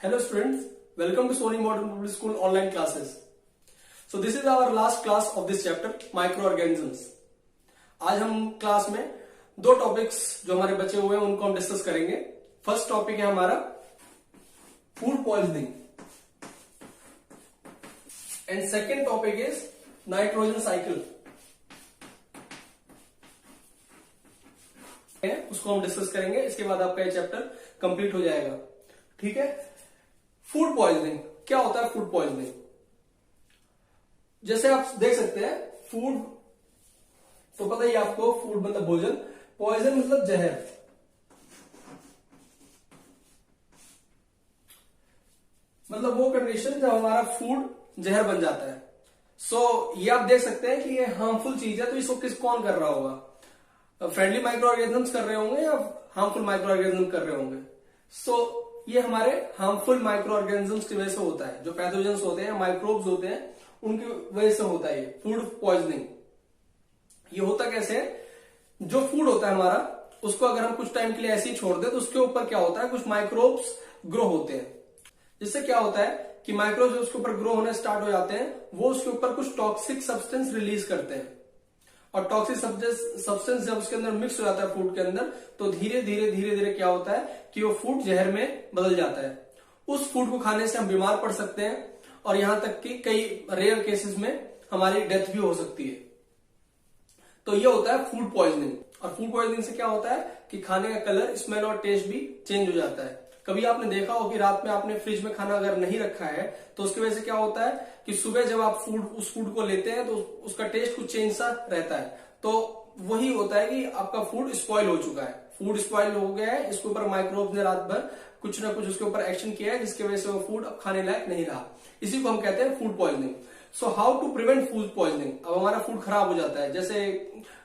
Hello students, welcome to Sony Modern Public School online classes. So this is our last class of this chapter, microorganisms. आज हम class में दो topics जो हमारे बचे हुए हैं उनको हम डिस्कस करेंगे. फर्स्ट टॉपिक है हमारा food poisoning and second topic is nitrogen cycle. उसको हम डिस्कस करेंगे. इसके बाद आपका ये चैप्टर कंप्लीट हो जाएगा. ठीक है. फूड पॉइजनिंग क्या होता है? फूड पॉइजनिंग जैसे आप देख सकते हैं, फूड तो पता ही आपको, फूड मतलब भोजन, पॉइजन मतलब जहर. मतलब वो कंडीशन जब हमारा फूड जहर बन जाता है. सो ये आप देख सकते हैं कि ये हार्मफुल चीज है. तो इसको कौन कर रहा होगा? फ्रेंडली माइक्रो ऑर्गेनिजम्स कर रहे होंगे या हार्मफुल माइक्रो ऑर्गेनिज्म कर रहे होंगे? सो ये हमारे हार्मफुल माइक्रो ऑर्गेनिजम्स की वजह से होता है. जो पैथोजेंस होते हैं, माइक्रोब्स होते हैं, उनकी वजह से होता है ये फूड पॉइजनिंग. ये होता कैसे है? जो फूड होता है हमारा, उसको अगर हम कुछ टाइम के लिए ऐसे ही छोड़ दें तो उसके ऊपर क्या होता है, कुछ माइक्रोब्स ग्रो होते हैं. जिससे क्या होता है कि माइक्रोब्स जो उसके ऊपर ग्रो होने स्टार्ट हो जाते हैं, वो उसके ऊपर कुछ टॉक्सिक सब्सटेंस रिलीज करते हैं. और टॉक्सिक सब्सटेंस जब उसके अंदर मिक्स हो जाता है फूड के अंदर, तो धीरे धीरे क्या होता है कि वो फूड जहर में बदल जाता है. उस फूड को खाने से हम बीमार पड़ सकते हैं और यहां तक कि कई रेयर केसेस में हमारी डेथ भी हो सकती है. तो ये होता है फूड पॉइजनिंग. और फूड पॉइजनिंग से क्या होता है कि खाने का कलर, स्मेल और टेस्ट भी चेंज हो जाता है. कभी आपने देखा हो कि रात में आपने फ्रिज में खाना अगर नहीं रखा है तो उसकी वजह से क्या होता है कि सुबह जब आप उस फूड को लेते हैं तो उसका टेस्ट कुछ चेंज सा रहता है. तो वही होता है कि आपका फूड स्पॉइल हो चुका है. फूड स्पॉइल हो गया है, इसके ऊपर माइक्रोब्स ने रात भर कुछ ना कुछ उसके ऊपर एक्शन किया है, जिसकी वजह से वो फूड अब खाने लायक नहीं रहा. इसी को हम कहते हैं food poisoning. So how to prevent food poisoning. अब हमारा फूड खराब हो जाता है, जैसे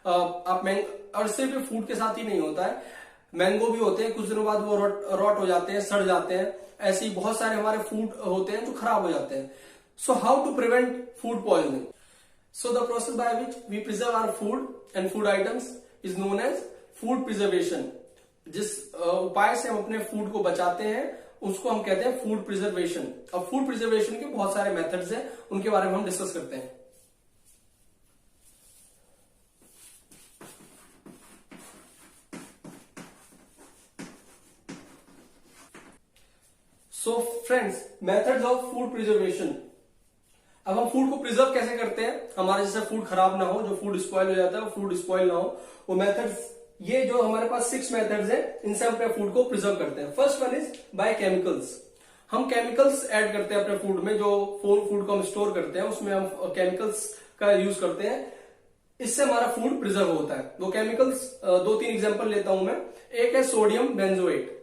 आप और सिर्फ फूड के साथ ही नहीं होता है, मैंगो भी होते हैं, कुछ दिनों बाद वो रॉट हो जाते हैं, सड़ जाते हैं. ऐसे ही बहुत सारे हमारे फूड होते हैं जो खराब हो जाते हैं. So how to prevent food poisoning. So the process by which we preserve our food and food items is known as food preservation. जिस उपाय से हम अपने फूड को बचाते हैं उसको हम कहते हैं फूड प्रिजर्वेशन. अब फूड प्रिजर्वेशन के बहुत सारे मेथड्स हैं, उनके बारे में हम डिस्कस करते हैं. So friends, methods of food preservation. अब हम फूड को प्रिजर्व कैसे करते हैं, हमारे जैसे फूड खराब ना हो, जो फूड स्पॉइल हो जाता है वो फूड स्पॉइल ना हो. वो मेथड्स, ये जो हमारे पास 6 मेथड्स हैं, इनसे हम अपने फूड को प्रिजर्व करते हैं. First one is by chemicals. हम केमिकल्स ऐड करते हैं अपने फूड में. जो फूड को हम स्टोर करते हैं उसमें हम केमिकल्स का यूज करते हैं. इससे हमारा फूड प्रिजर्व होता है. वो केमिकल्स 2-3 एग्जांपल लेता हूं मैं. एक है सोडियम बेंजोएट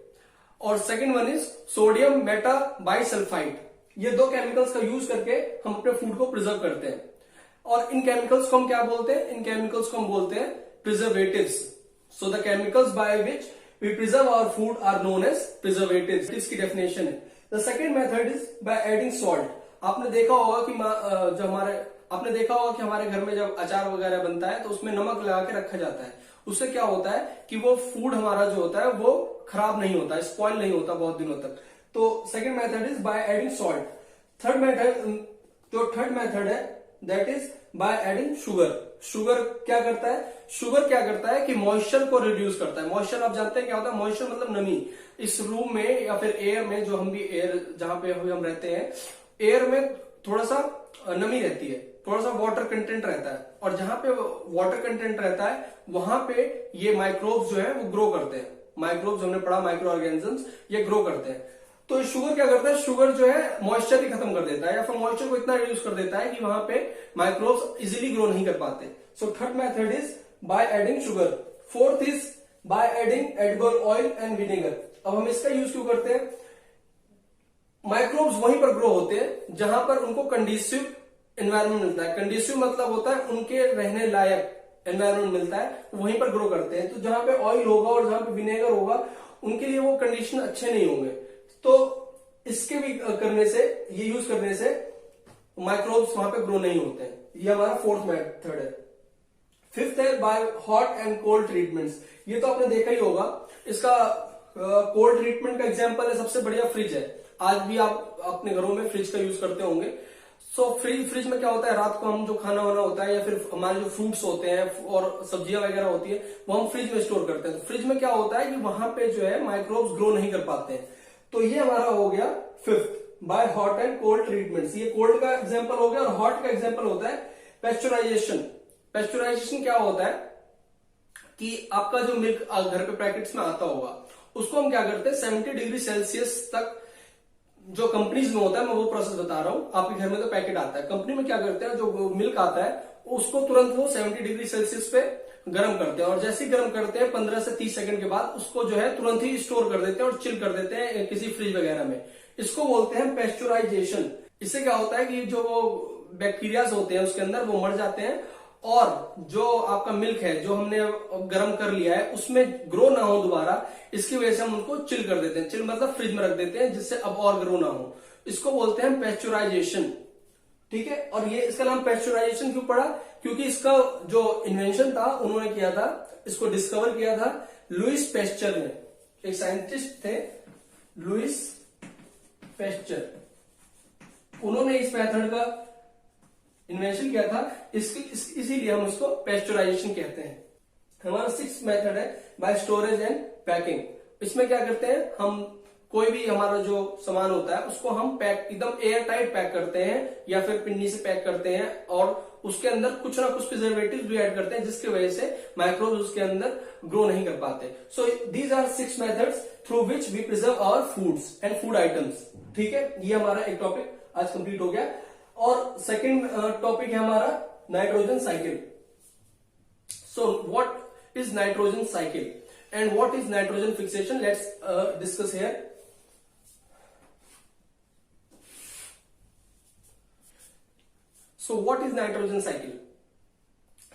और second one is sodium Meta bisulphide. ये 2 केमिकल्स का यूज करके हम अपने फूड को प्रिजर्व करते हैं. और इन केमिकल्स को हम क्या बोलते हैं? इन केमिकल्स को हम बोलते हैं preservatives. So the chemicals by which we preserve our food are known as preservatives. इसकी डेफिनेशन है. The second method is by adding salt. आपने देखा होगा कि हमारे घर में जब अचार वगैरह बनता है तो उसमें नमक लगा के रखा जाता है. उससे क्या होता है कि वो फूड हमारा जो होता है वो खराब नहीं होता, स्पॉइल नहीं होता बहुत दिनों तक. तो second method is by adding salt. Third method है that is by adding sugar. Sugar क्या करता है कि मॉइस्चर को रिड्यूस करता है. मॉइस्चर आप जानते हैं क्या होता है? मॉइस्चर मतलब नमी. इस रूम में या फिर एयर में, जो हम भी एयर जहां पे हम रहते हैं, एयर में थोड़ा सा नमी रहती है, थोड़ा सा वाटर कंटेंट रहता है. और जहां पे वाटर कंटेंट रहता है वहां पे ये माइक्रोब्स जो है वो ग्रो करते हैं. माइक्रोब्स हमने पढ़ा, माइक्रो ऑर्गेनिजम्स, ये ग्रो करते हैं. तो शुगर क्या करता है? शुगर जो है मॉइस्चर ही खत्म कर देता है, या फिर मॉइस्चर को इतना रिड्यूस कर देता है कि वहां पे माइक्रोब्स इजीली ग्रो नहीं कर पाते. So third method is by adding sugar. Fourth is by adding edible oil and vinegar. अब हम इसका यूज क्यों करते हैं? माइक्रोब्स वहीं पर ग्रो होते हैं जहां पर उनको कंडीसिव एनवायरमेंट मिलता है. कंडीसिव मतलब होता है उनके रहने लायक एनवायरमेंट मिलता है, वहीं पर ग्रो करते हैं. तो जहां पे ऑयल होगा और जहां पे विनेगर होगा, उनके लिए वो कंडीशन अच्छे नहीं होंगे. तो इसके भी करने से, ये यूज करने से माइक्रोब्स वहां पे ग्रो नहीं होते हैं. ये हमारा फोर्थ मेथड है. फिफ्थ है by hot and cold treatments. ये तो आपने देखा ही होगा. इसका कोल्ड ट्रीटमेंट का एग्जांपल है, सबसे बढ़िया फ्रिज है. आज भी आप अपने घरों में फ्रिज का यूज करते होंगे। सो फ्रिज में क्या होता है, रात को हम जो खाना वाना होता है या फिर हमारे जो फ्रूट्स होते हैं और सब्जियां वगैरह होती है वो हम फ्रिज में स्टोर करते हैं। तो फ्रिज में क्या होता है कि वहां पे जो है माइक्रोब्स ग्रो नहीं कर पाते हैं। तो ये हमारा हो गया fifth, by hot and cold treatments. ये कोल्ड का एग्जांपल हो गया और हॉट का एग्जांपल होता है पेस्चराइजेशन। पेस्चराइजेशन क्या होता है कि आपका जो मिल्क घर पे पैकेट्स में आता होगा उसको हम क्या करते हैं 70 डिग्री सेल्सियस तक, जो कंपनीज में होता है, मैं वो प्रोसेस बता रहा हूं, आपके घर में तो पैकेट आता है, कंपनी में क्या करते हैं जो मिल्क आता है उसको तुरंत वो 70 डिग्री सेल्सियस पे गर्म करते हैं और जैसे ही गर्म करते हैं 15 से 30 सेकंड के बाद उसको जो है तुरंत ही स्टोर कर देते हैं और चिल कर देते हैं किसी फ्रिज वगैरह में। इसको बोलते हैं पेस्चराइजेशन। इससे क्या होता है कि जो बैक्टीरियाज होते हैं उसके अंदर वो मर जाते हैं और जो आपका मिल्क है जो हमने गर्म कर लिया है उसमें ग्रो ना हो दोबारा, इसकी वजह से हम उनको चिल कर देते हैं। चिल मतलब फ्रिज में रख देते हैं जिससे अब और ग्रो ना हो। इसको बोलते हैं पेस्चराइजेशन। ठीक है, और ये इसका नाम पेस्चराइजेशन क्यों पड़ा, क्योंकि इसका जो इन्वेंशन था उन्होंने किया था, इसको डिस्कवर किया था लुइस पेस्चर ने। एक साइंटिस्ट थे लुइस पेस्चर, उन्होंने इस मेथड का इन्वेंशन किया था। इसीलिए हम उसको पेस्चराइजेशन कहते हैं। हमारा सिक्स मेथड है बाय स्टोरेज एंड पैकिंग। इसमें क्या करते हैं, हम कोई भी हमारा जो सामान होता है उसको हम पैक एकदम एयर टाइट पैक करते हैं या फिर पिन्नी से पैक करते हैं और उसके अंदर कुछ ना कुछ प्रिजर्वेटिव भी ऐड करते हैं जिसकी वजह से माइक्रोब्स उसके अंदर ग्रो नहीं कर पाते। So these are 6 methods through which we preserve our foods and food items. ठीक है, ये हमारा एक टॉपिक आज कंप्लीट हो गया। और सेकंड टॉपिक है हमारा nitrogen cycle. So what is nitrogen cycle and what is nitrogen fixation, let's discuss here. So what is nitrogen cycle?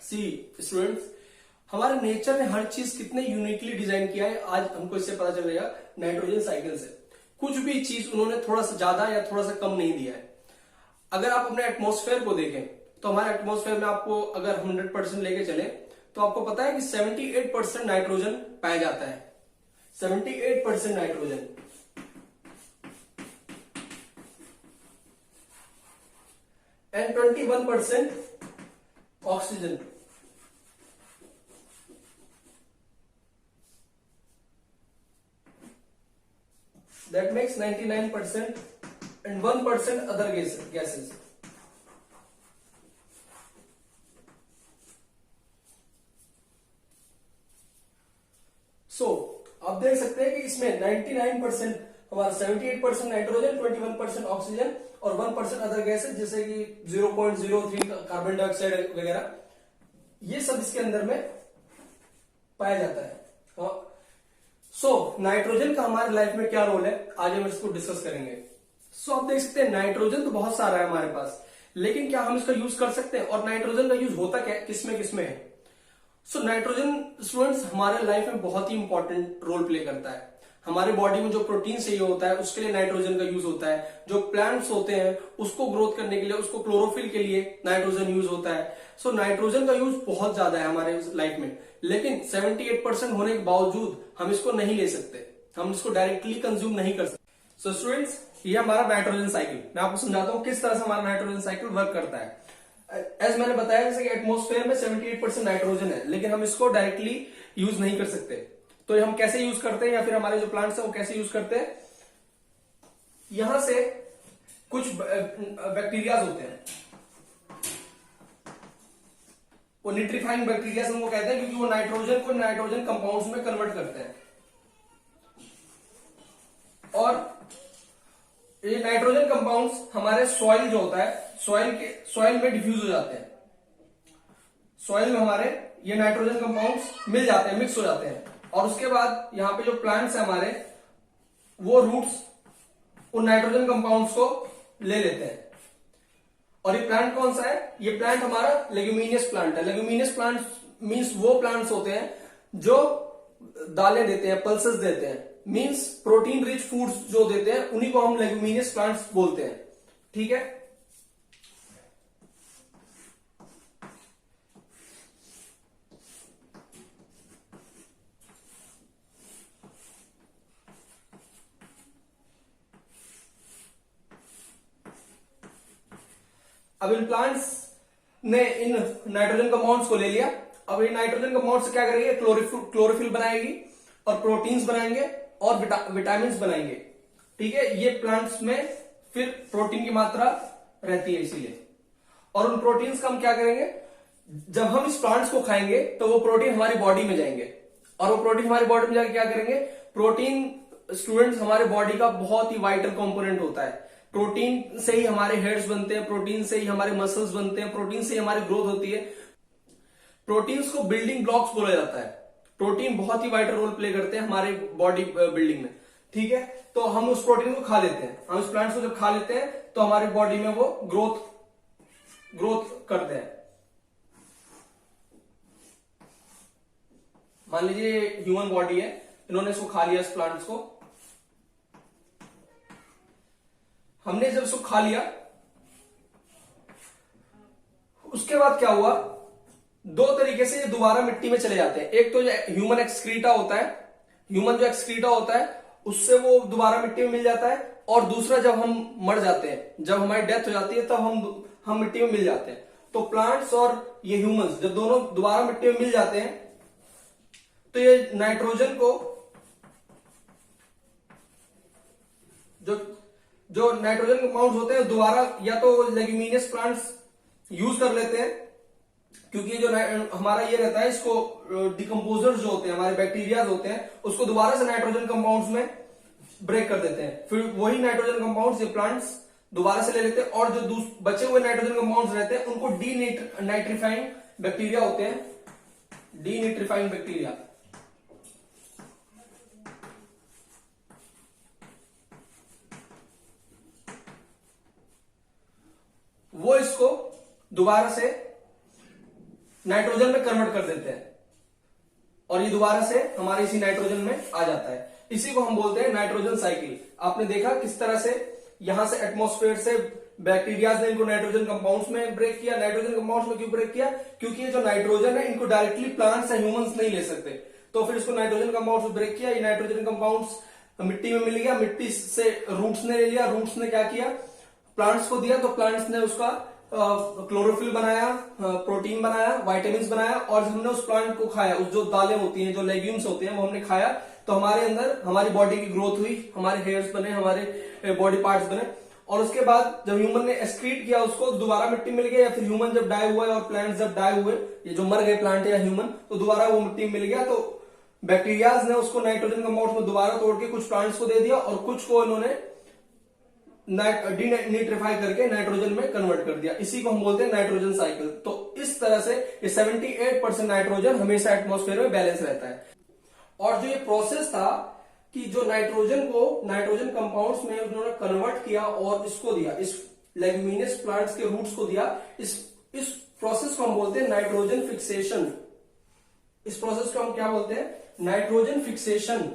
See students, हमारे नेचर ने हर चीज कितने यूनिकली डिजाइन किया है आज हमको इससे पता चलेगा नाइट्रोजन साइकिल से। कुछ भी चीज उन्होंने थोड़ा सा ज्यादा या थोड़ा सा कम नहीं दिया है। अगर आप अपने एटमॉस्फेयर को देखें तो हमारे एटमॉस्फेयर में आपको अगर 100% लेके चले तो आपको पता है कि 78% नाइट्रोजन पाया जाता है। 78% nitrogen and 21% oxygen. That makes 99% and 1% other gases. So, आप देख सकते हैं कि इसमें 99% हमारा 78% नाइट्रोजन, 21% ऑक्सीजन और 1% अदर गैसेस जैसे कि 0.03 कार्बन डाइऑक्साइड वगैरह, ये सब इसके अंदर में पाया जाता है। सो नाइट्रोजन का हमारे लाइफ में क्या रोल है, आज हम इसको डिस्कस करेंगे। सो आप देख सकते हैं नाइट्रोजन तो बहुत सारा है हमारे पास, लेकिन क्या हम इसका यूज कर सकते हैं और नाइट्रोजन का यूज होता क्या, किसमें किसमें है? सो नाइट्रोजन स्टूडेंट्स हमारे लाइफ में बहुत ही इंपॉर्टेंट रोल प्ले करता है। हमारे बॉडी में जो प्रोटीन चाहिए होता है उसके लिए नाइट्रोजन का यूज होता है। जो प्लांट्स होते हैं उसको ग्रोथ करने के लिए, उसको क्लोरोफिल के लिए नाइट्रोजन यूज होता है। सो नाइट्रोजन का यूज बहुत ज्यादा है हमारे लाइफ में, लेकिन 78% होने के बावजूद हम इसको नहीं ले सकते, हम इसको डायरेक्टली कंज्यूम नहीं कर सकते। सो स्टूडेंट्स, ये हमारा नाइट्रोजन साइकिल, मैं आपको समझाता हूं किस तरह से हमारा नाइट्रोजन साइकिल वर्क करता है। एज मैंने बताया जैसे कि एटमॉस्फेयर में 78% नाइट्रोजन है, लेकिन हम इसको डायरेक्टली यूज नहीं कर सकते। तो हम कैसे यूज करते हैं या फिर हमारे जो प्लांट्स है वो कैसे यूज करते हैं? यहां से कुछ बैक्टीरियाज होते हैं, वो निट्रीफाइंग बैक्टीरिया हमको कहते हैं, क्योंकि वो नाइट्रोजन को नाइट्रोजन कंपाउंड्स में कन्वर्ट करते हैं और ये नाइट्रोजन कंपाउंड्स हमारे सॉइल जो होता है सॉइल में डिफ्यूज हो जाते हैं। सॉइल में हमारे ये नाइट्रोजन कंपाउंड्स मिल जाते हैं, मिक्स हो जाते हैं और उसके बाद यहाँ पे जो प्लांट्स है हमारे, वो रूट्स उन नाइट्रोजन कंपाउंड्स को ले लेते हैं। और ये प्लांट कौन सा है? ये प्लांट हमारा लेग्यूमिनियस प्लांट है। लेग्यूमिनियस प्लांट मींस वो प्लांट्स होते हैं जो दालें देते हैं, पल्सेस देते हैं, मींस प्रोटीन रिच फूड्स जो देते हैं, उन्हीं को हम लेग्यूमिनियस प्लांट्स बोलते हैं। ठीक है, अब इन प्लांट्स ने इन नाइट्रोजन कंपाउंड्स को ले लिया। अब इन नाइट्रोजन कंपाउंड से क्या करेंगे, क्लोरोफिल बनाएगी और प्रोटीन्स बनाएंगे और विटामिन बनाएंगे। ठीक है, ये प्लांट्स में फिर प्रोटीन की मात्रा रहती है इसीलिए। और उन प्रोटीन्स का हम क्या करेंगे, जब हम इस प्लांट्स को खाएंगे तो वो प्रोटीन हमारी बॉडी में जाएंगे और वो प्रोटीन हमारी बॉडी में जाके क्या करेंगे, प्रोटीन स्टूडेंट्स हमारे बॉडी का बहुत ही वाइटल कंपोनेंट होता है। प्रोटीन से ही हमारे हेयर्स बनते हैं, प्रोटीन से ही हमारे मसल्स बनते हैं, प्रोटीन से ही हमारी ग्रोथ होती है। प्रोटीन्स को बिल्डिंग ब्लॉक्स बोला जाता है। प्रोटीन बहुत ही वाइटल रोल प्ले करते हैं हमारे बॉडी बिल्डिंग में। ठीक है, तो हम उस प्रोटीन को खा लेते हैं। हम इस प्लांट्स को जब खा लेते हैं तो हमारी बॉडी में वो ग्रोथ करते हैं। मान लीजिए ह्यूमन बॉडी है, इन्होंने इसको खा लिया, इस प्लांट्स को हमने जब इसको खा लिया, उसके बाद क्या हुआ, दो तरीके से ये दोबारा मिट्टी में चले जाते हैं। एक तो ह्यूमन एक्सक्रीटा होता है, ह्यूमन जो एक्सक्रीटा होता है उससे वो दोबारा मिट्टी में मिल जाता है। और दूसरा जब हम मर जाते हैं, जब हमारी डेथ हो जाती है, तब हम मिट्टी में मिल जाते हैं। तो प्लांट्स और ये ह्यूमंस जब दोनों दोबारा मिट्टी में मिल जाते हैं तो ये नाइट्रोजन को, जो नाइट्रोजन कंपाउंड्स होते हैं दोबारा या तो लेग्यूमिनियस प्लांट्स यूज कर लेते हैं, क्योंकि जो हमारा ये रहता है, इसको डिकम्पोजर्स जो होते हैं, हमारे बैक्टीरियाज होते हैं, उसको दोबारा से नाइट्रोजन कंपाउंड्स में ब्रेक कर देते हैं। फिर वही नाइट्रोजन कंपाउंड्स ये प्लांट्स दोबारा से ले लेते हैं और जो बचे हुए नाइट्रोजन कंपाउंड्स रहते हैं उनको डीनाइट्रीफाइंग बैक्टीरिया होते हैं, डीनाइट्रीफाइंग बैक्टीरिया, वो इसको दोबारा से नाइट्रोजन में कन्वर्ट कर देते हैं और ये दोबारा से हमारे इसी नाइट्रोजन में आ जाता है। इसी को हम बोलते हैं नाइट्रोजन साइकिल। आपने देखा किस तरह से यहां से एटमॉस्फेयर से बैक्टीरियाज ने इनको नाइट्रोजन कंपाउंड्स में ब्रेक किया। नाइट्रोजन कंपाउंड्स में क्यों ब्रेक किया, क्योंकि ये जो नाइट्रोजन है इनको डायरेक्टली प्लांट्स या ह्यूमंस नहीं ले सकते, तो फिर इसको नाइट्रोजन कंपाउंड्स में ब्रेक किया। ये नाइट्रोजन कंपाउंड्स मिट्टी में मिल गया, मिट्टी से रूट्स ने ले लिया, रूट्स ने क्या किया, प्लांट्स को दिया, तो प्लांट्स ने उसका क्लोरोफिल बनाया, प्रोटीन बनाया, वाइटामिन बनाया। और जब हमने उस प्लांट को खाया, उस जो दालें होती हैं, जो लेग्यूम्स होते हैं, वो हमने खाया, तो हमारे अंदर हमारी बॉडी की ग्रोथ हुई, हमारे हेयर्स बने, हमारे बॉडी पार्ट्स बने। और उसके बाद जब ह्यूमन ने एक्सक्रीट किया, उसको दोबारा मिट्टी मिल गई, या फिर ह्यूमन जब डाई हुआ और प्लांट जब डाई हुए, ये जो मर गए प्लांट या ह्यूमन, तो दोबारा वो मिट्टी मिल गया। तो बैक्टीरियाज ने उसको नाइट्रोजन कंपाउंड्स में दोबारा तोड़ के कुछ प्लांट्स को दे दिया और कुछ को इन्होंने डीनाइट्रीफाई करके नाइट्रोजन में कन्वर्ट कर दिया। इसी को हम बोलते हैं नाइट्रोजन साइकिल। तो इस तरह से ये 78% नाइट्रोजन हमेशा एटमॉस्फेयर में बैलेंस रहता है। और जो ये प्रोसेस था कि जो नाइट्रोजन को नाइट्रोजन कंपाउंड्स में उन्होंने कन्वर्ट किया और इसको दिया, इस लेग्यूमिनियस प्लांट्स के रूट्स को दिया, इस प्रोसेस को हम बोलते हैं नाइट्रोजन फिक्सेशन। इस प्रोसेस को हम क्या बोलते हैं, नाइट्रोजन फिक्सेशन।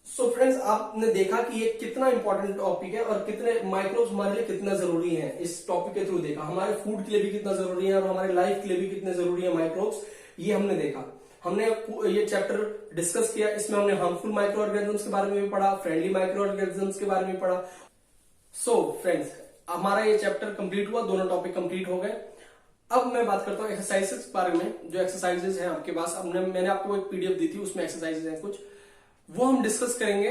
सो फ्रेंड्स, आपने देखा कि ये कितना इंपॉर्टेंट टॉपिक है और कितने माइक्रोब्स हमारे लिए कितना जरूरी है। इस टॉपिक के थ्रू देखा हमारे फूड के लिए भी कितना जरूरी है और हमारे लाइफ के लिए भी कितने जरूरी है माइक्रोब्स, ये हमने देखा। हमने ये चैप्टर डिस्कस किया, इसमें हमने हार्मफुल माइक्रो ऑर्गेनिजम्स के बारे में भी पढ़ा, फ्रेंडली माइक्रो ऑर्गेनिजम्स के बारे में पढ़ा। सो फ्रेंड्स, हमारा ये चैप्टर कंप्लीट हुआ, दोनों टॉपिक कंप्लीट हो गए। अब मैं बात करता हूँ एक्सरसाइजेस के बारे में। जो एक्सरसाइजेस हैं आपके पास, मैंने आपको एक पीडीएफ दी थी, उसमें एक्सरसाइजेस हैं कुछ, वो हम डिस्कस करेंगे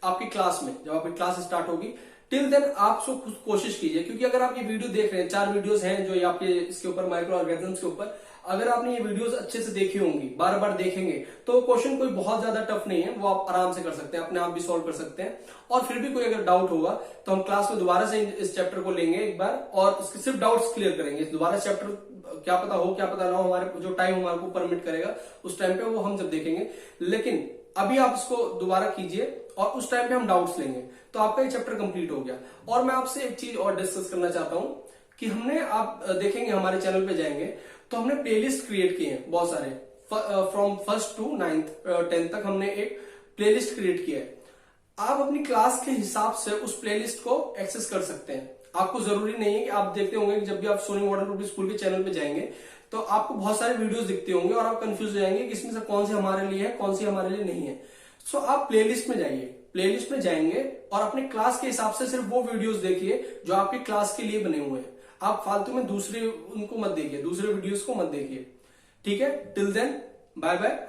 आपकी क्लास में, जब आपकी क्लास स्टार्ट होगी। टिल देन आप कोशिश कीजिए, क्योंकि अगर आप ये वीडियो देख रहे हैं, 4 वीडियोस हैं जो आपके इसके ऊपर माइक्रो ऑर्गेनिजम्स के ऊपर, अगर आपने ये वीडियोस अच्छे से देखी होंगी, बार बार देखेंगे, तो क्वेश्चन कोई बहुत ज्यादा टफ नहीं है, वो आप आराम से कर सकते हैं, अपने आप भी सॉल्व कर सकते हैं। और फिर भी कोई अगर डाउट होगा तो हम क्लास में दोबारा से इस चैप्टर को लेंगे एक बार और इसके सिर्फ डाउट्स क्लियर करेंगे। दोबारा चैप्टर क्या पता हो क्या पता ना हो, हमारे जो टाइम हमारे को परमिट करेगा उस टाइम पे वो हम जब देखेंगे। लेकिन अभी आप इसको दोबारा कीजिए और उस टाइम पे हम डाउट्स लेंगे, तो आपका ये चैप्टर कंप्लीट हो गया। और मैं आपसे एक चीज और डिस्कस करना चाहता हूं कि हमने, आप देखेंगे हमारे चैनल पे जाएंगे तो हमने प्लेलिस्ट क्रिएट किए हैं बहुत सारे, फ्रॉम 1st to 10th तक हमने एक प्लेलिस्ट क्रिएट किया है। आप अपनी क्लास के हिसाब से उस प्लेलिस्ट को एक्सेस कर सकते हैं। आपको जरूरी नहीं है कि आप देखते होंगे कि जब भी आप सोनी मॉडल पब्लिक स्कूल के चैनल पे जाएंगे तो आपको बहुत सारे वीडियोस दिखते होंगे और आप कंफ्यूज हो जाएंगे कि इसमें से कौन सी हमारे लिए है, कौन सी हमारे लिए नहीं है। सो आप प्लेलिस्ट में जाइए, प्लेलिस्ट में जाएंगे और अपने क्लास के हिसाब से सिर्फ वो वीडियोस देखिए जो आपके क्लास के लिए बने हुए हैं। आप फालतू में दूसरे उनको मत देखिए, दूसरे वीडियोस को मत देखिए। ठीक है, टिल देन बाय बाय।